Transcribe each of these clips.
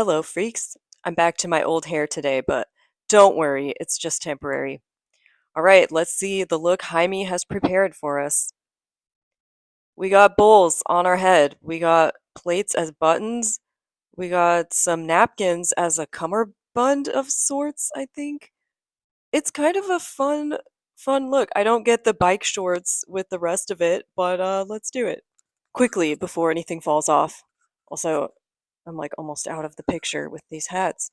Hello, freaks. I'm back to my old hair today, but don't worry, it's just temporary. Alright, let's see the look Jaime has prepared for us. We got bowls on our head, we got plates as buttons, we got some napkins as a cummerbund of sorts, I think. It's kind of a fun look. I don't get the bike shorts with the rest of it, but let's do it. Quickly, before anything falls off. Also, I'm like almost out of the picture with these hats.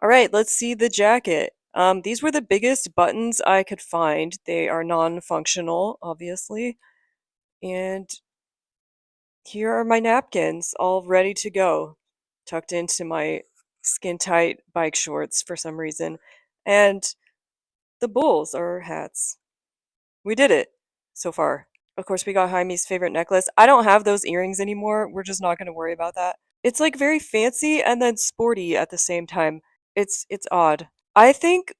All right, let's see the jacket. These were the biggest buttons I could find. They are non-functional, obviously. And here are my napkins, all ready to go, tucked into my skin-tight bike shorts for some reason. And the bowls are hats. We did it so far. Of course, we got Jaime's favorite necklace. I don't have those earrings anymore. We're just not going to worry about that. It's like very fancy and then sporty at the same time. It's odd. I think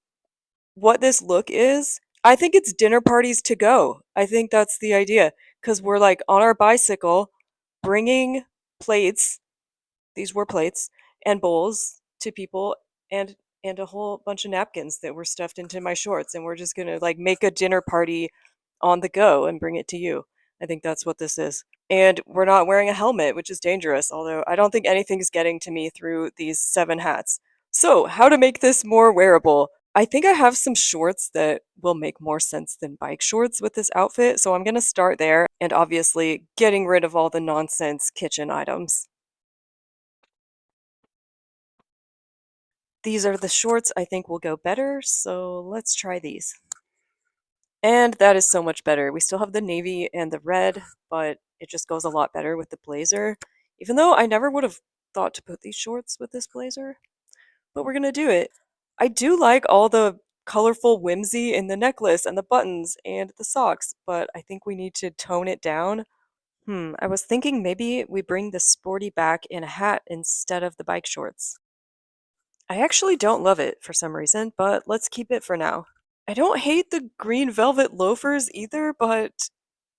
what this look is, I think it's dinner parties to go. I think that's the idea because we're like on our bicycle bringing plates, these were plates and bowls to people and a whole bunch of napkins that were stuffed into my shorts and we're just going to like make a dinner party on the go and bring it to you. I think that's what this is. And we're not wearing a helmet, which is dangerous, although I don't think anything's getting to me through these 7 hats. So, how to make this more wearable? I think I have some shorts that will make more sense than bike shorts with this outfit, so I'm going to start there and obviously getting rid of all the nonsense kitchen items. These are the shorts I think will go better, so let's try these. And that is so much better. We still have the navy and the red, but it just goes a lot better with the blazer. Even though I never would have thought to put these shorts with this blazer, but we're gonna do it. I do like all the colorful whimsy in the necklace and the buttons and the socks, but I think we need to tone it down. I was thinking maybe we bring the sporty back in a hat instead of the bike shorts. I actually don't love it for some reason, but let's keep it for now. I don't hate the green velvet loafers either, but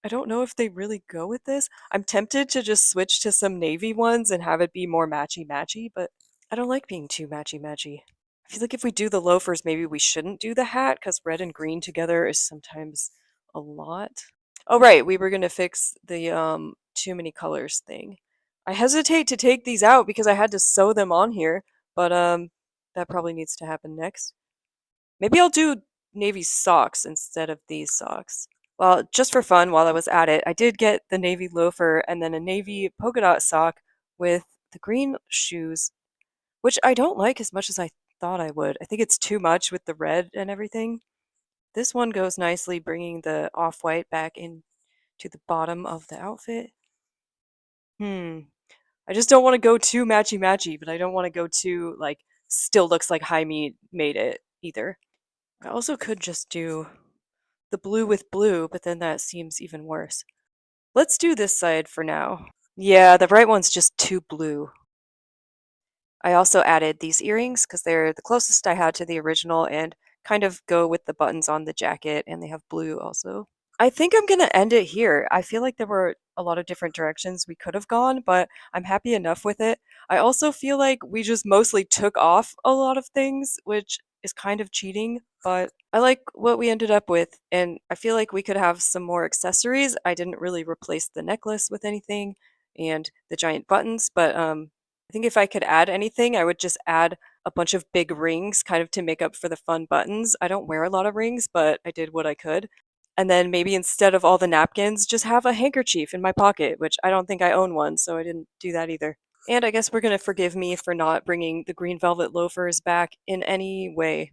I don't know if they really go with this. I'm tempted to just switch to some navy ones and have it be more matchy-matchy, but I don't like being too matchy-matchy. I feel like if we do the loafers, maybe we shouldn't do the hat, because red and green together is sometimes a lot. Oh, right, we were gonna fix the too many colors thing. I hesitate to take these out because I had to sew them on here, but that probably needs to happen next. Maybe I'll do navy socks instead of these socks. Well, just for fun, while I was at it, I did get the navy loafer and then a navy polka dot sock with the green shoes, which I don't like as much as I thought I would. I think it's too much with the red and everything. This one goes nicely, bringing the off-white back in to the bottom of the outfit. Hmm. I just don't want to go too matchy-matchy, but I don't want to go too, like, still looks like Jaime made it either. I also could just do the blue with blue, but then that seems even worse. Let's do this side for now. Yeah, the right one's just too blue. I also added these earrings because they're the closest I had to the original and kind of go with the buttons on the jacket, and they have blue also. I think I'm going to end it here. I feel like there were a lot of different directions we could have gone, but I'm happy enough with it. I also feel like we just mostly took off a lot of things, which is kind of cheating, but I like what we ended up with, and I feel like we could have some more accessories. I didn't really replace the necklace with anything and the giant buttons, but I think if I could add anything, I would just add a bunch of big rings kind of to make up for the fun buttons. I don't wear a lot of rings, but I did what I could. And then maybe instead of all the napkins, just have a handkerchief in my pocket, which I don't think I own one, so I didn't do that either. And I guess we're going to forgive me for not bringing the green velvet loafers back in any way.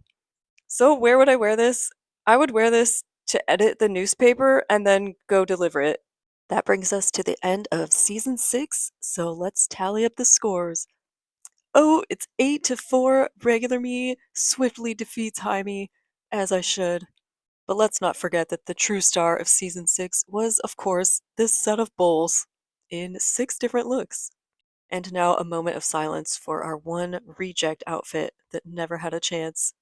So where would I wear this? I would wear this to edit the newspaper and then go deliver it. That brings us to the end of season 6, so let's tally up the scores. Oh, it's 8-4. Regular me swiftly defeats Jaime, as I should. But let's not forget that the true star of season 6 was, of course, this set of bowls in 6 different looks. And now a moment of silence for our one reject outfit that never had a chance.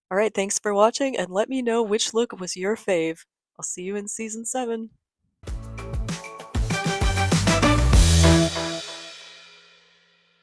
Alright, thanks for watching, and let me know which look was your fave. I'll see you in season 7.